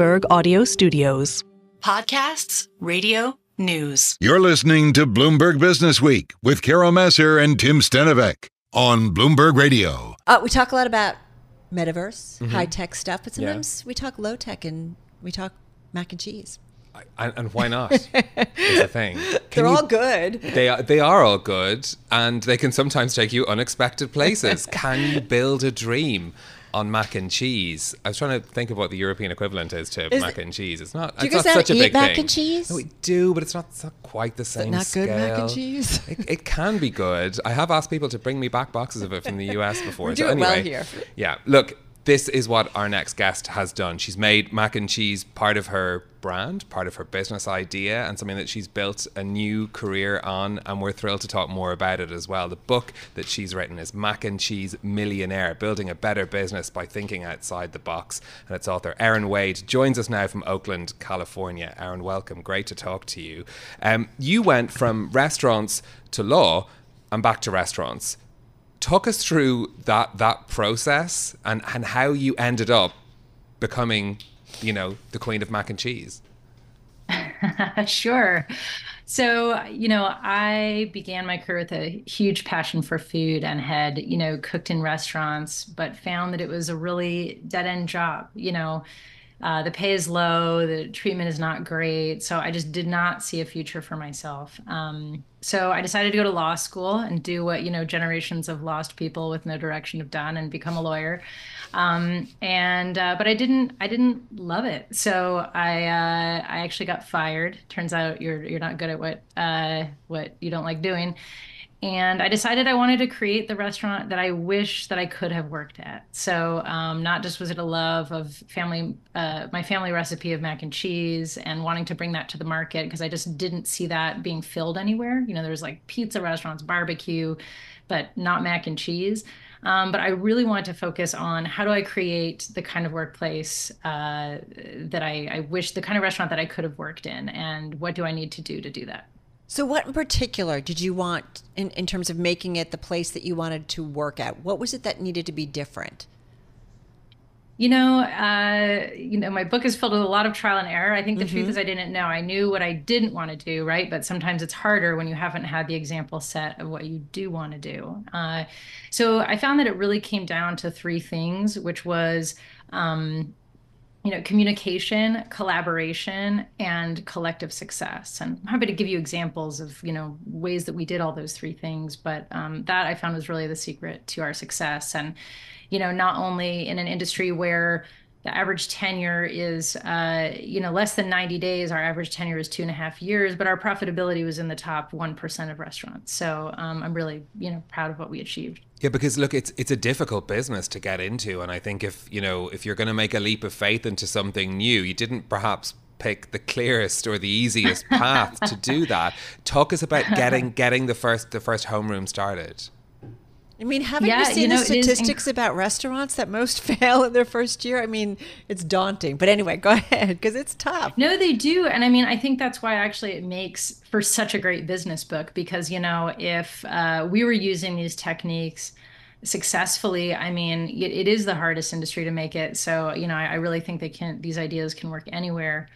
Bloomberg Audio Studios. Podcasts, radio, news. You're listening to Bloomberg Businessweek with Carroll, Massar and Tim Stenovec on Bloomberg Radio. We talk a lot about metaverse, high-tech stuff, but sometimes we talk low-tech and we talk mac and cheese. And why not? Is the thing. They're all good. They are all good, and they can sometimes take you unexpected places. Can you build a dream on mac and cheese? I was trying to think of what the European equivalent is to mac and cheese. It's not. Do you it's guys not such a big mac thing. And cheese? No, we do, but it's not quite the same not scale. good mac and cheese? It can be good. I have asked people to bring me back boxes of it from the US before. We do it well here. Yeah, look. This is what our next guest has done. She's made mac and cheese part of her brand, part of her business idea, and something that she's built a new career on, and we're thrilled to talk more about it as well. The book that she's written is Mac and Cheese Millionaire, Building a Better Business by Thinking Outside the Box, and its author, Erin Wade, joins us now from Oakland, California. Erin, welcome. Great to talk to you. You went from restaurants to law and back to restaurants. Talk us through that process and how you ended up becoming, the queen of mac and cheese. Sure. So, I began my career with a huge passion for food and had, cooked in restaurants, but found that it was a really dead-end job. The pay is low, the treatment is not great. So I just did not see a future for myself. So I decided to go to law school and do what, generations of lost people with no direction have done and become a lawyer. But I didn't love it. So I actually got fired. Turns out you're not good at what you don't like doing. And I decided I wanted to create the restaurant that I wish that I could have worked at. So not just was it a love of my family recipe of mac and cheese and wanting to bring that to the market, because I just didn't see that being filled anywhere. There was like pizza restaurants, barbecue, but not mac and cheese. But I really wanted to focus on how do I create the kind of workplace that I wish, the kind of restaurant that I could have worked in, and what do I need to do that? So what in particular did you want in terms of making it the place that you wanted to work at? What was it that needed to be different? My book is filled with a lot of trial and error. I think the truth is I didn't know. I knew what I didn't want to do, right? But sometimes it's harder when you haven't had the example set of what you do want to do. So I found that it really came down to three things, which was communication, collaboration, and collective success. And I'm happy to give you examples of, ways that we did all those three things. But that I found was really the secret to our success. And, not only in an industry where the average tenure is, less than 90 days, our average tenure is 2.5 years, but our profitability was in the top 1% of restaurants. So I'm really, proud of what we achieved. Yeah, because look, it's a difficult business to get into, and I think if you're going to make a leap of faith into something new, you didn't perhaps pick the clearest or the easiest path to do that. Talk us about getting the first homeroom started. I mean, haven't you seen the statistics about restaurants that most fail in their first year? I mean, it's daunting. But anyway, go ahead, because it's tough. No, they do. And I mean, I think that's why actually it makes for such a great business book, because, if we were using these techniques successfully, I mean, it is the hardest industry to make it. So, I really think these ideas can work anywhere.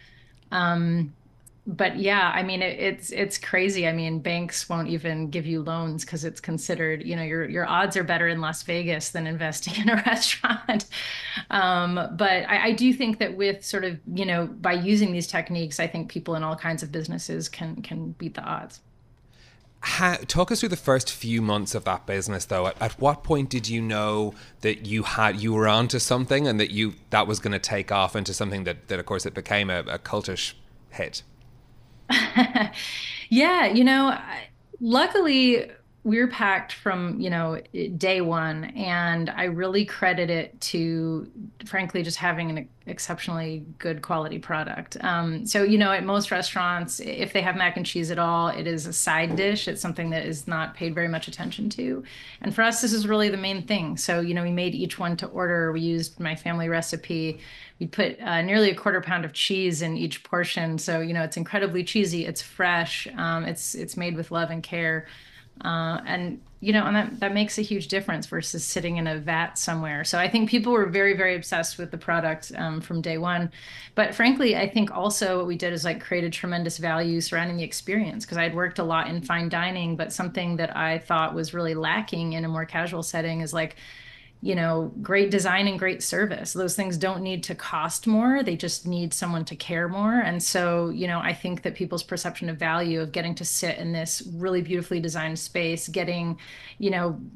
But yeah, I mean, it's crazy. I mean, banks won't even give you loans because it's considered, your odds are better in Las Vegas than investing in a restaurant. But I do think that with sort of, by using these techniques, I think people in all kinds of businesses can beat the odds. Talk us through the first few months of that business, though. At what point did you know that you were onto something and that was going to take off into something that of course it became a cultish hit? Yeah, luckily we were packed from, day one, and I really credit it to, frankly, just having an exceptionally good quality product. So, at most restaurants, if they have mac and cheese at all, it is a side dish. It's something that is not paid very much attention to. And for us, this is really the main thing. So, we made each one to order. We used my family recipe. We put nearly 1/4 pound of cheese in each portion. So, it's incredibly cheesy. It's fresh. It's made with love and care. And and that makes a huge difference versus sitting in a vat somewhere. So I think people were very, very obsessed with the product from day one. But frankly, I think also what we did is like created tremendous value surrounding the experience, because I'd worked a lot in fine dining, but something that I thought was really lacking in a more casual setting is like, great design and great service. Those things don't need to cost more. They just need someone to care more. And so, I think that people's perception of value of getting to sit in this really beautifully designed space, getting,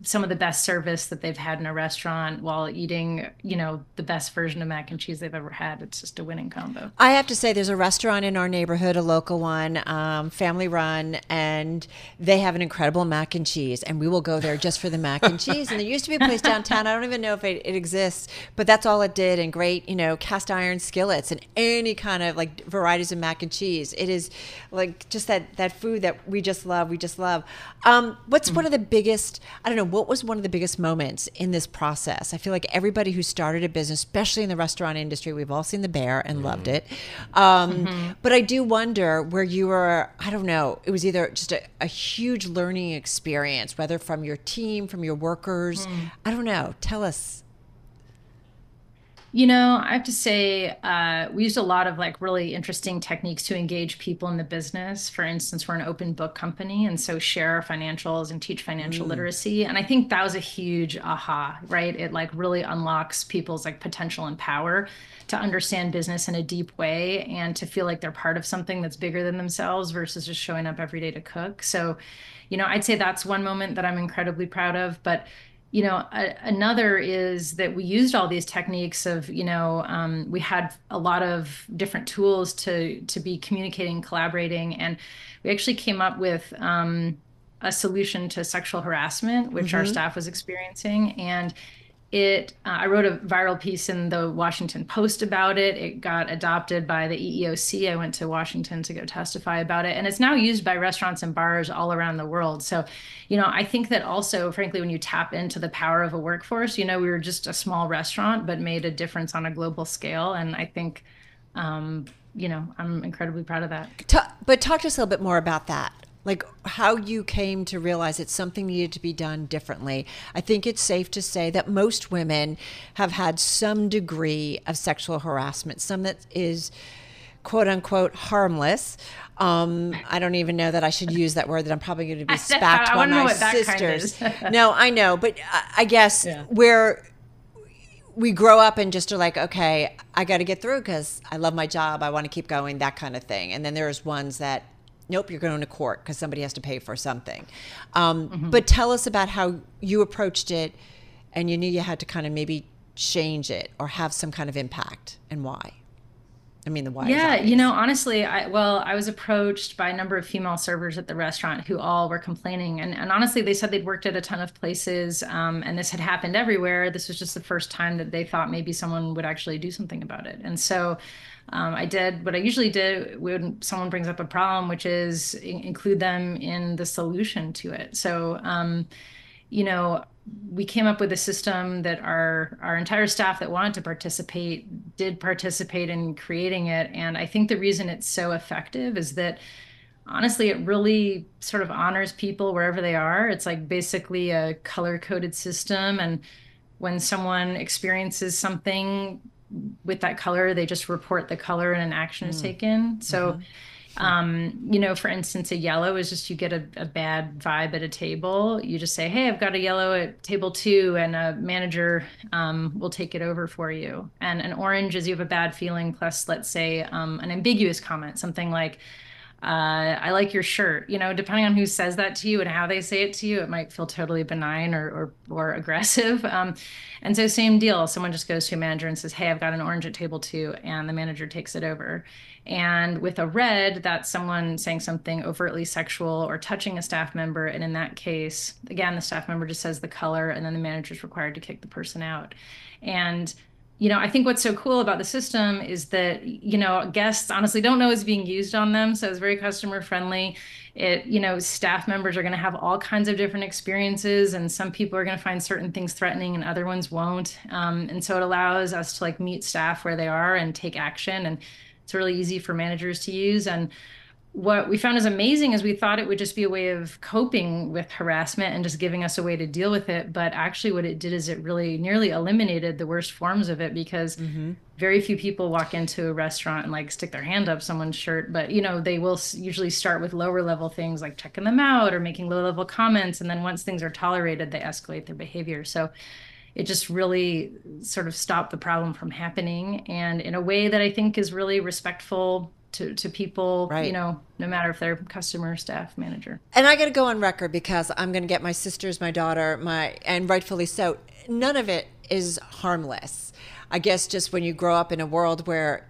some of the best service that they've had in a restaurant while eating, the best version of mac and cheese they've ever had. It's just a winning combo. I have to say, there's a restaurant in our neighborhood, a local one, family run, and they have an incredible mac and cheese, and we will go there just for the mac and cheese. And there used to be a place downtown, I don't even know if it exists, but that's all it did. And great, cast iron skillets and any kind of like varieties of mac and cheese. It is like just that food that we just love. What's one of the biggest, I don't know, what was one of the biggest moments in this process? I feel like everybody who started a business, especially in the restaurant industry, we've all seen The Bear and loved it. But I do wonder where you were, I don't know, it was either just a huge learning experience, whether from your team, from your workers, I don't know. Tell us. I have to say, we used a lot of like really interesting techniques to engage people in the business. For instance, we're an open book company, and so share our financials and teach financial literacy. And I think that was a huge aha, right? It like really unlocks people's like potential and power to understand business in a deep way and to feel like they're part of something that's bigger than themselves versus just showing up every day to cook. So, I'd say that's one moment that I'm incredibly proud of. But another is that we used all these techniques of, we had a lot of different tools to be communicating, collaborating, and we actually came up with a solution to sexual harassment, which our staff was experiencing. And I wrote a viral piece in the Washington Post about it. It got adopted by the EEOC. I went to Washington to go testify about it. And it's now used by restaurants and bars all around the world. So, I think that also, frankly, when you tap into the power of a workforce, we were just a small restaurant, but made a difference on a global scale. And I think, I'm incredibly proud of that. But talk to us a little bit more about that. Like how you came to realize that something needed to be done differently. I think it's safe to say that most women have had some degree of sexual harassment, some that is quote unquote harmless. I don't even know that I should use that word, that I'm probably going to be spacked by my sisters. No, I know. But I guess where we grow up and just are like, okay, I got to get through because I love my job. I want to keep going, that kind of thing. And then there's ones that, nope, you're going to court because somebody has to pay for something. But tell us about how you approached it and you knew you had to kind of maybe change it or have some kind of impact, and why. I mean, the why. Yeah, honestly, I was approached by a number of female servers at the restaurant who all were complaining. And honestly, they said they'd worked at a ton of places and this had happened everywhere. This was just the first time that they thought maybe someone would actually do something about it. And so I did what I usually do when someone brings up a problem, which is include them in the solution to it. So, we came up with a system that our entire staff that wanted to participate did participate in creating it. And I think the reason it's so effective is that, honestly, it really sort of honors people wherever they are. It's like basically a color-coded system. And when someone experiences something with that color, they just report the color and an action is taken. So, for instance, a yellow is just you get a bad vibe at a table. You just say, hey, I've got a yellow at table 2, and a manager will take it over for you. And an orange is you have a bad feeling, plus, let's say, an ambiguous comment, something like, I like your shirt. Depending on who says that to you and how they say it to you, it might feel totally benign or aggressive. And so same deal. Someone just goes to a manager and says, hey, I've got an orange at table 2, and the manager takes it over. And with a red, that's someone saying something overtly sexual or touching a staff member. And in that case, again, the staff member just says the color, and then the manager is required to kick the person out. And I think what's so cool about the system is that, guests honestly don't know it's being used on them. So it's very customer friendly. Staff members are going to have all kinds of different experiences, and some people are going to find certain things threatening and other ones won't. And so it allows us to meet staff where they are and take action. And it's really easy for managers to use. And what we found is amazing is we thought it would just be a way of coping with harassment and just giving us a way to deal with it. But actually what it did is it really nearly eliminated the worst forms of it, because very few people walk into a restaurant and like stick their hand up someone's shirt. But, you know, they will usually start with lower level things like checking them out or making low level comments. And then once things are tolerated, they escalate their behavior. So it just really sort of stopped the problem from happening, and in a way that I think is really respectful to people, Right. you know, no matter if they're customer, staff, manager. And I got to go on record because I'm going to get my sisters, my daughter, and rightfully so. None of it is harmless. I guess just when you grow up in a world where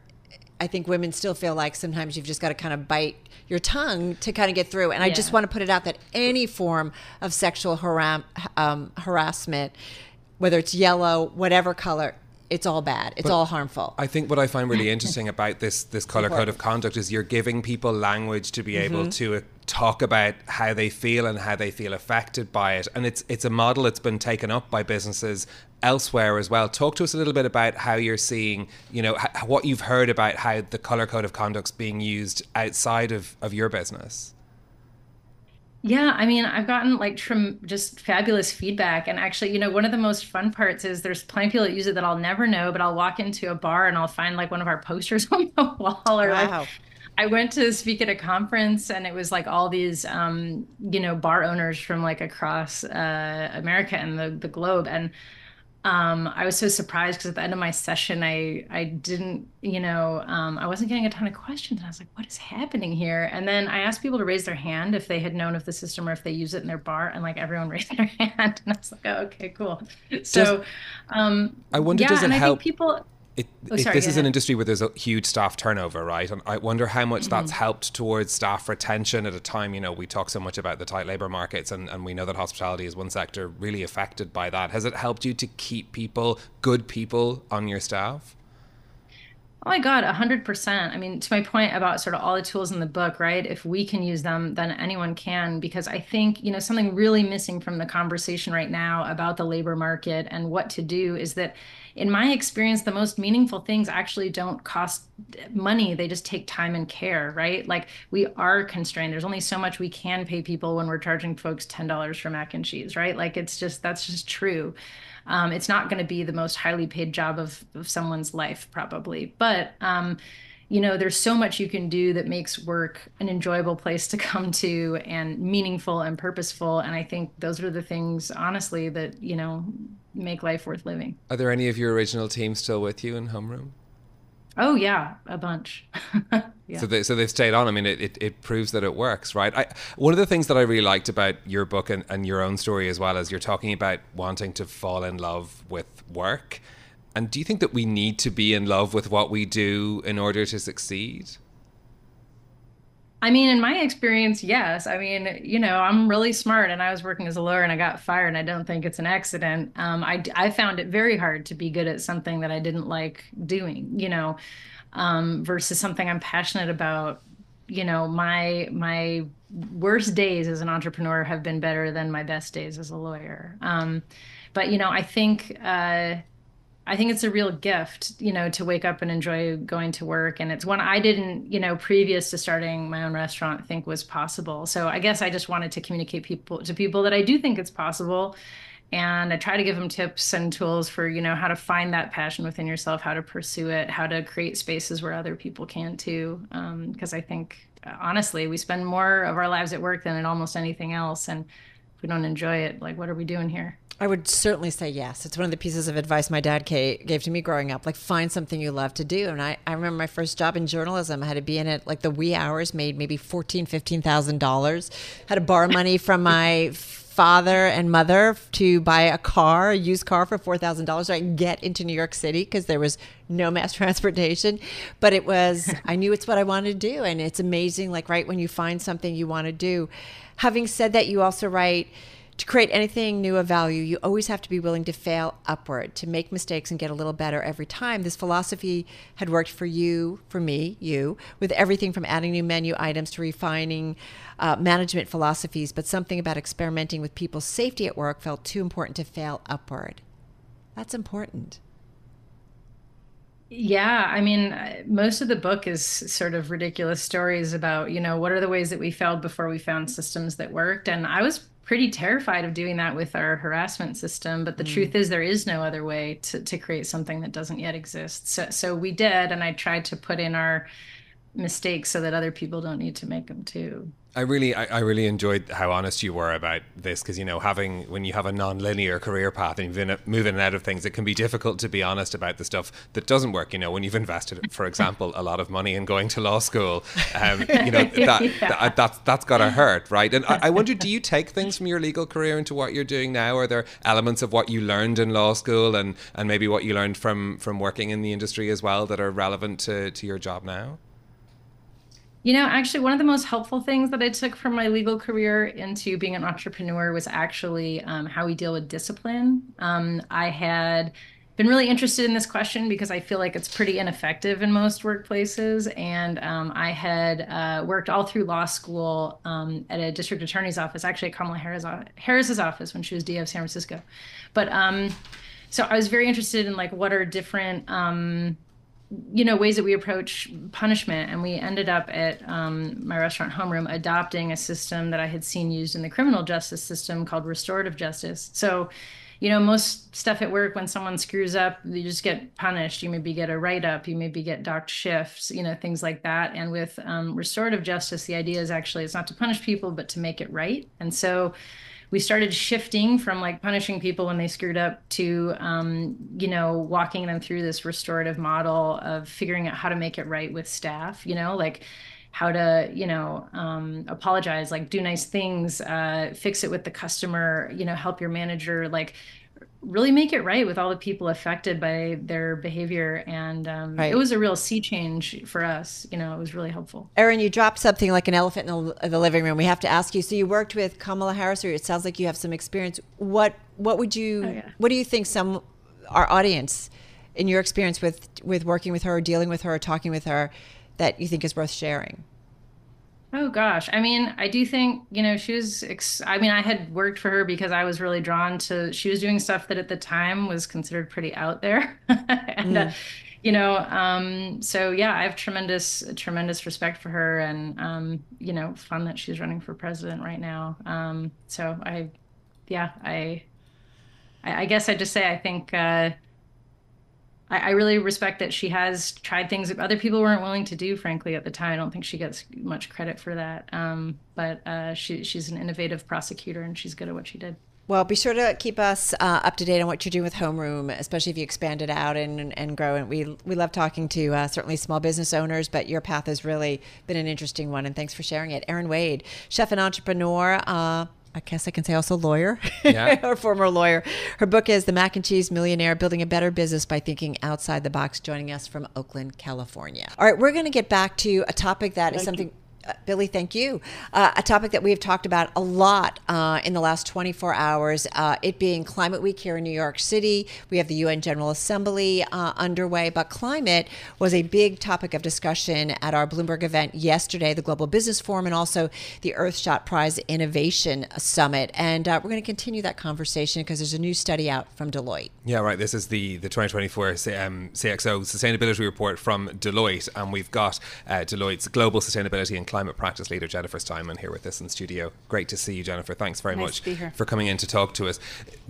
I think women still feel like sometimes you've just got to kind of bite your tongue to kind of get through. And I just want to put it out that any form of sexual harassment, whether it's yellow, whatever color, it's all bad. It's all harmful. I think what I find really interesting about this color code of conduct is you're giving people language to be able to talk about how they feel and how they feel affected by it. And it's a model that's been taken up by businesses elsewhere as well. Talk to us a little bit about how you're seeing, you know, what you've heard about how the color code of conduct's being used outside of your business. Yeah, I mean, I've gotten like just fabulous feedback. And actually, you know, one of the most fun parts is there's plenty of people that use it that I'll never know, but I'll walk into a bar and I'll find like one of our posters on the wall. Or like, I went to speak at a conference and it was like all these, you know, bar owners from like across America and the globe. And I was so surprised because at the end of my session, I didn't, you know, I wasn't getting a ton of questions. And I was like, what is happening here? And then I asked people to raise their hand if they had known of the system or if they use it in their bar. And like everyone raised their hand. And I was like, oh, okay, cool. So I wonder, does it I help? think people... This is an industry where there's a huge staff turnover, right? And I wonder how much that's helped towards staff retention at a time, you know, we talk so much about the tight labor markets and we know that hospitality is one sector really affected by that. Has it helped you to keep good people on your staff? Oh my God, 100%. I mean, to my point about sort of all the tools in the book, right? If we can use them, then anyone can, because I think, you know, something really missing from the conversation right now about the labor market and what to do is that in my experience, the most meaningful things actually don't cost money. They just take time and care, right? Like we are constrained. There's only so much we can pay people when we're charging folks $10 for mac and cheese, right? Like that's just true. It's not going to be the most highly paid job of someone's life, probably. But, you know, there's so much you can do that makes work an enjoyable place to come to and meaningful and purposeful. And I think those are the things, honestly, that, you know, make life worth living. Are there any of your original team still with you in Homeroom? Oh, yeah, a bunch. Yeah. So they've stayed on. I mean, it proves that it works, right? One of the things that I really liked about your book and your own story as well is you're talking about wanting to fall in love with work. And do you think that we need to be in love with what we do in order to succeed? I mean, in my experience, yes. I mean, you know, I'm really smart and I was working as a lawyer and I got fired and I don't think it's an accident. I found it very hard to be good at something that I didn't like doing, you know, versus something I'm passionate about. You know, my worst days as an entrepreneur have been better than my best days as a lawyer. But, you know, I think it's a real gift, you know, to wake up and enjoy going to work. And it's one I didn't, you know, previous to starting my own restaurant think was possible. So I guess I just wanted to communicate to people that I do think it's possible. And I try to give them tips and tools for, you know, how to find that passion within yourself, how to pursue it, how to create spaces where other people can too. Because I think, honestly, we spend more of our lives at work than in almost anything else. And if we don't enjoy it, like, what are we doing here? I would certainly say yes. It's one of the pieces of advice my dad gave to me growing up, like find something you love to do. And I remember my first job in journalism. I had to be in it like the wee hours, made maybe $15,000, had to borrow money from my father and mother to buy a used car for $4,000 so I could get into New York City because there was no mass transportation. But I knew it's what I wanted to do. And it's amazing, like right when you find something you want to do. Having said that, you also write, to create anything new of value, you always have to be willing to fail upward, to make mistakes and get a little better every time. This philosophy had worked for you, for me, with everything from adding new menu items to refining management philosophies, but something about experimenting with people's safety at work felt too important to fail upward. That's important. Yeah, I mean, most of the book is sort of ridiculous stories about, what are the ways that we failed before we found systems that worked. And I was pretty terrified of doing that with our harassment system. But the truth is, there is no other way to create something that doesn't yet exist. So we did, and I tried to put in our mistakes so that other people don't need to make them too. I really enjoyed how honest you were about this, because when you have a non-linear career path and you've been moving out of things, it can be difficult to be honest about the stuff that doesn't work. When you've invested, for example, a lot of money in going to law school, that's got to hurt, right? And I wonder, do you take things from your legal career into what you're doing now? Are there elements of what you learned in law school and maybe what you learned from working in the industry as well that are relevant to your job now? Actually, one of the most helpful things that I took from my legal career into being an entrepreneur was actually how we deal with discipline. I had been really interested in this question because I feel like it's pretty ineffective in most workplaces. And I had worked all through law school at a district attorney's office, actually at Kamala Harris's office when she was DA of San Francisco. But so I was very interested in what are different ways that we approach punishment. And we ended up at my restaurant homeroom adopting a system that I had seen used in the criminal justice system called restorative justice. So, most stuff at work, when someone screws up, you just get punished. You maybe get a write-up, you maybe get docked shifts, things like that. And with restorative justice, the idea is actually it's not to punish people, but to make it right. And so we started shifting from punishing people when they screwed up to, walking them through this restorative model of figuring out how to make it right with staff, how to, apologize, do nice things, fix it with the customer, help your manager, really make it right with all the people affected by their behavior. And It was a real sea change for us. It was really helpful. Erin, you dropped something like an elephant in the living room. We have to ask you. So you worked with Kamala Harris, or it sounds like you have some experience. What do you think our audience, in your experience with working with her, or dealing with her, or talking with her, that you think is worth sharing? Oh, gosh. I mean, I do think, she was, I had worked for her because I was really drawn to, she was doing stuff that at the time was considered pretty out there. And, so yeah, I have tremendous respect for her, and, fun that she's running for president right now. So I guess I'd just say, I think, I really respect that she has tried things that other people weren't willing to do, frankly, at the time. I don't think she gets much credit for that. But she's an innovative prosecutor, and she's good at what she did. Well, be sure to keep us up to date on what you're doing with Homeroom, especially if you expand it out and grow. And we love talking to certainly small business owners, but your path has really been an interesting one. And thanks for sharing it. Erin Wade, chef and entrepreneur. I guess I can say also lawyer, or former lawyer. Her book is The Mac and Cheese Millionaire, Building a Better Business by Thinking Outside the Box, joining us from Oakland, California. All right, we're going to get back to a topic that is something... Billy, thank you. A topic that we have talked about a lot in the last 24 hours, it being Climate Week here in New York City. We have the UN General Assembly underway, but climate was a big topic of discussion at our Bloomberg event yesterday, the Global Business Forum, and also the Earthshot Prize Innovation Summit. And we're going to continue that conversation because there's a new study out from Deloitte. Yeah, right. This is the 2024 CXO Sustainability Report from Deloitte, and we've got Deloitte's Global Sustainability and Climate Practice Leader Jennifer Steinmann here with us in studio. Great to see you, Jennifer. Thanks very much for coming in to talk to us.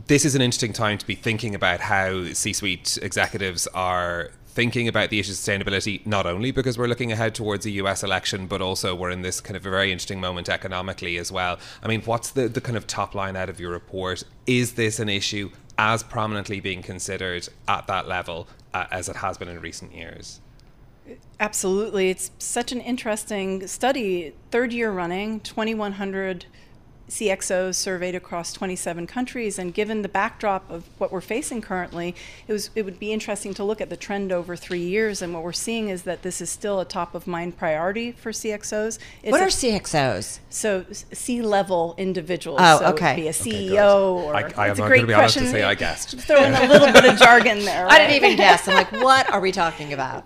This is an interesting time to be thinking about how C-suite executives are thinking about the issue of sustainability, not only because we're looking ahead towards a US election, but also we're in this kind of a very interesting moment economically as well. I mean, what's the kind of top line out of your report? Is this an issue as prominently being considered at that level as it has been in recent years? Absolutely. It's such an interesting study. Third year running, 2,100 CXOs surveyed across 27 countries. And given the backdrop of what we're facing currently, it would be interesting to look at the trend over 3 years. And what we're seeing is that this is still a top of mind priority for CXOs. What are CXOs? So C-level individuals. Oh, so okay. It could be a CEO or I am not going to be honest to say I guessed. Throw in a little bit of jargon there. Right? I didn't even guess. I'm like, what are we talking about?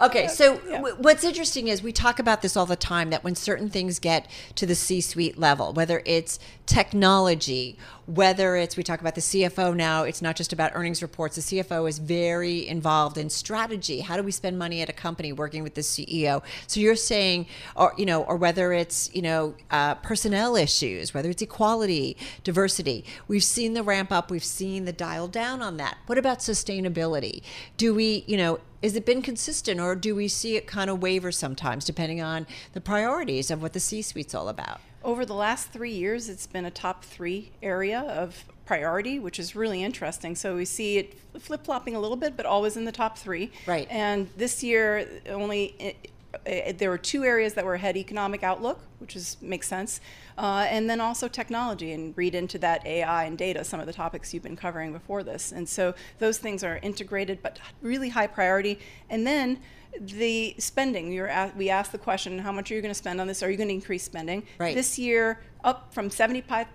Okay, so what's interesting is we talk about this all the time, that when certain things get to the C-suite level, whether it's technology, whether it's, we talk about the CFO now, it's not just about earnings reports. The CFO is very involved in strategy. How do we spend money at a company, working with the CEO? So you're saying, or whether it's, personnel issues, whether it's equality, diversity. We've seen the ramp up, we've seen the dial down on that. What about sustainability? Do we, has it been consistent, or do we see it kind of waver sometimes depending on the priorities of what the C-suite's all about? Over the last 3 years, it's been a top 3 area of priority, which is really interesting. So we see it flip-flopping a little bit, but always in the top 3. Right. And this year, there were 2 areas that were ahead: economic outlook, which makes sense, and then also technology, and read into that AI and data, some of the topics you've been covering before this. And so those things are integrated, but really high priority. And then the spending, we asked the question, how much are you going to spend on this? Are you going to increase spending? Right. This year, up from 75%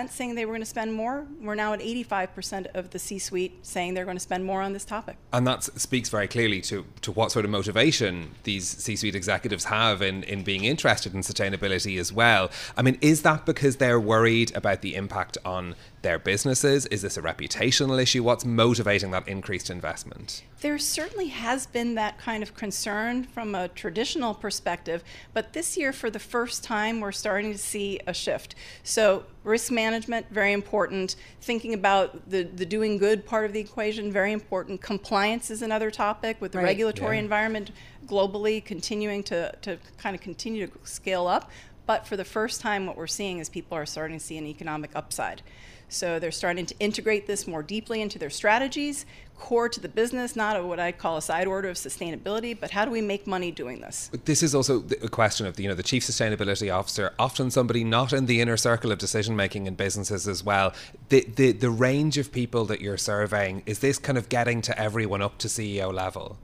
saying they were going to spend more, we're now at 85% of the C-suite saying they're going to spend more on this topic. And that speaks very clearly to what sort of motivation these C-suite executives have in being interested in sustainability as well. I mean, is that because they're worried about the impact on their businesses? Is this a reputational issue? What's motivating that increased investment? There certainly has been that kind of concern from a traditional perspective, but this year, for the first time, we're starting to see a shift. So risk management, very important. Thinking about the doing good part of the equation, very important. Compliance is another topic, with the regulatory environment globally continuing to continue to scale up. But for the first time, what we're seeing is people are starting to see an economic upside. So they're starting to integrate this more deeply into their strategies, core to the business, not what I call a side order of sustainability, but how do we make money doing this? This is also a question of the chief sustainability officer, often somebody not in the inner circle of decision making in businesses as well. The range of people that you're surveying, is this kind of getting to everyone up to CEO level?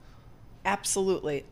Absolutely.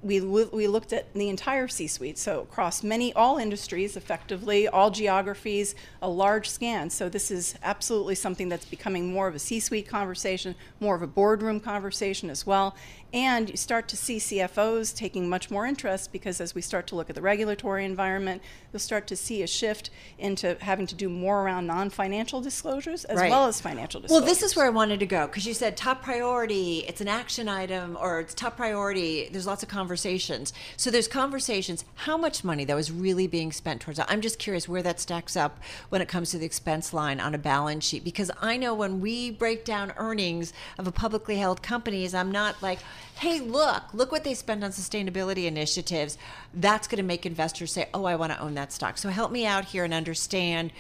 We looked at the entire C-suite, so across all industries, effectively, all geographies, a large scan. So this is absolutely something that's becoming more of a C-suite conversation, more of a boardroom conversation as well. And you start to see CFOs taking much more interest, because as we start to look at the regulatory environment, you'll start to see a shift into having to do more around non-financial disclosures as well as financial disclosures. Well, this is where I wanted to go, because you said top priority, it's an action item, or it's top priority, there's lots of conversations. So there's conversations. How much money, though, is really being spent towards that? I'm just curious where that stacks up when it comes to the expense line on a balance sheet, because I know when we break down earnings of a publicly held companies, I'm not like, hey, look what they spend on sustainability initiatives. That's going to make investors say, oh, I want to own that stock. So help me out here and understand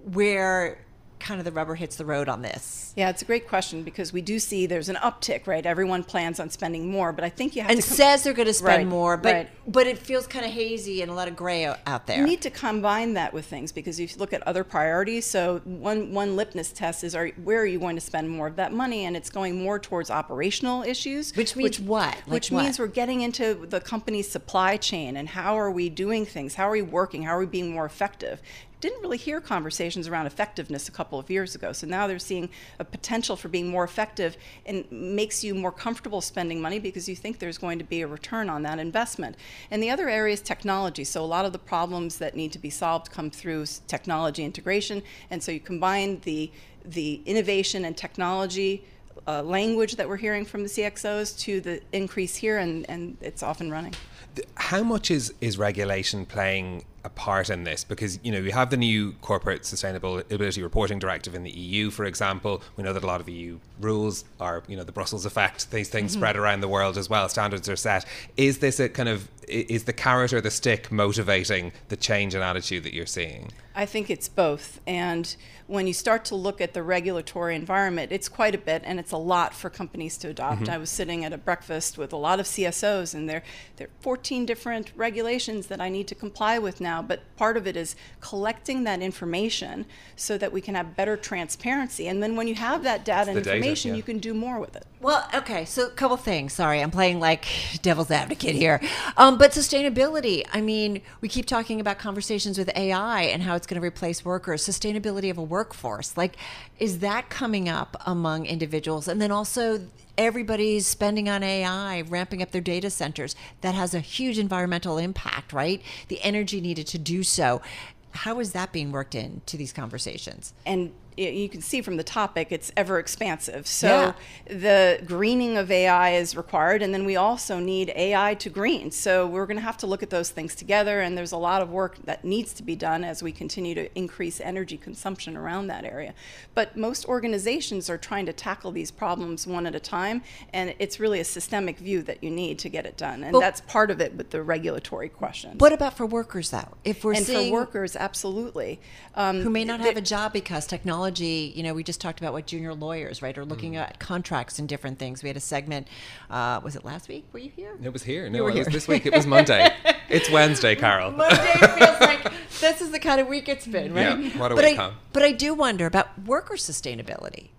where kind of the rubber hits the road on this. Yeah, it's a great question, because we do see there's an uptick, right? Everyone plans on spending more, but I think you have and to... says they're going to spend more, but it feels kind of hazy and a lot of gray out there. You need to combine that with things, because if you look at other priorities, so one litmus test is where are you going to spend more of that money, and it's going more towards operational issues. Which means what? Which means we're getting into the company's supply chain, and how are we doing things? How are we working? How are we being more effective? Didn't really hear conversations around effectiveness a couple of years ago. So now they're seeing a potential for being more effective, and makes you more comfortable spending money because you think there's going to be a return on that investment. And the other area is technology. So a lot of the problems that need to be solved come through technology integration. And so you combine the innovation and technology language that we're hearing from the CXOs to the increase here, and it's off and running. How much is regulation playing a part in this? Because we have the new corporate sustainability reporting directive in the EU, for example. We know that a lot of EU rules are the Brussels effect. These things spread around the world as well. Standards are set. Is this is the carrot or the stick motivating the change in attitude that you're seeing? I think it's both. And when you start to look at the regulatory environment, it's quite a bit, and it's a lot for companies to adopt. I was sitting at a breakfast with a lot of CSOs, and there are 14 different regulations that I need to comply with now. But part of it is collecting that information so that we can have better transparency. And then when you have that data and information, you can do more with it. Well, okay, so a couple things. Sorry, I'm playing like devil's advocate here. But sustainability, I mean, we keep talking about conversations with AI and how it's going to replace workers. Sustainability of a workforce, like, is that coming up among individuals? And then also, everybody's spending on AI, ramping up their data centers. That has a huge environmental impact, right? The energy needed to do so. How is that being worked into these conversations? And you can see from the topic, it's ever expansive. So the greening of AI is required, and then we also need AI to green. So we're going to have to look at those things together, and there's a lot of work that needs to be done as we continue to increase energy consumption around that area. But most organizations are trying to tackle these problems one at a time, and it's really a systemic view that you need to get it done. And that's part of it with the regulatory questions. What about for workers, though? If we're seeing for workers, absolutely. Who may not have a job because technology, we just talked about what junior lawyers, right, are looking at contracts and different things. We had a segment, was it last week? Were you here? It was here. No, it was this week. It was Monday. It's Wednesday, Carroll. Monday feels like this is the kind of week it's been, right? Yeah, what a week, huh? But I do wonder about worker sustainability.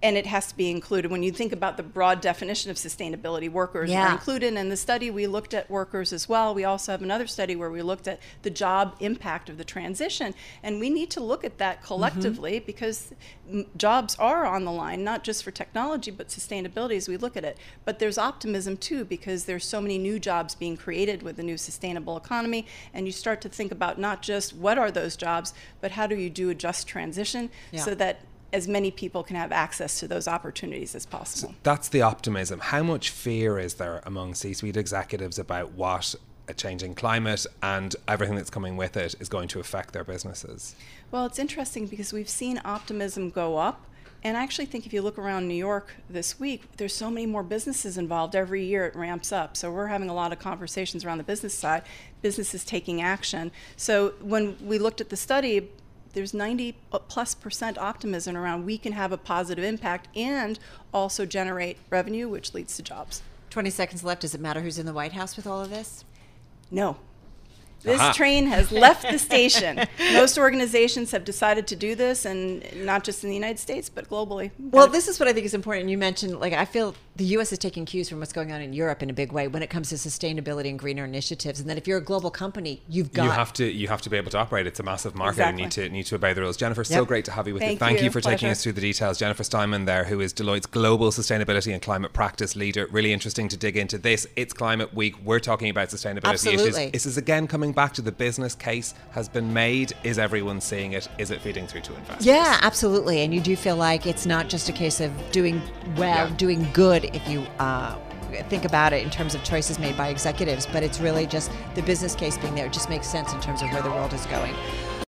And it has to be included. When you think about the broad definition of sustainability, workers are included. In the study, we looked at workers as well. We also have another study where we looked at the job impact of the transition. And we need to look at that collectively because jobs are on the line, not just for technology, but sustainability as we look at it. But there's optimism too, because there's so many new jobs being created with the new sustainable economy. And you start to think about not just what are those jobs, but how do you do a just transition so that as many people can have access to those opportunities as possible. So that's the optimism. How much fear is there among C-suite executives about what a changing climate and everything that's coming with it is going to affect their businesses? Well, it's interesting because we've seen optimism go up. And I actually think if you look around New York this week, there's so many more businesses involved. Every year it ramps up. So we're having a lot of conversations around the business side, businesses taking action. So when we looked at the study, there's 90+% optimism around we can have a positive impact and also generate revenue, which leads to jobs. 20 seconds left. Does it matter who's in the White House with all of this? No. This train has left the station. Most organizations have decided to do this, and not just in the United States, but globally. Well, this is what I think is important. You mentioned, I feel the U.S. is taking cues from what's going on in Europe in a big way when it comes to sustainability and greener initiatives. And then if you're a global company, you have to be able to operate. It's a massive market. Exactly. You need to obey the rules. Jennifer, so great to have you with us. Thank you for taking us through the details. Jennifer Steinmann there, who is Deloitte's Global Sustainability and Climate Practice Leader. Really interesting to dig into this. It's Climate Week. We're talking about sustainability issues. This is again coming back to the business case has been made. Is everyone seeing it? Is it feeding through to investors? Yeah, absolutely. And you do feel like it's not just a case of doing well, doing good if you think about it in terms of choices made by executives, but it's really just the business case being there. It just makes sense in terms of where the world is going.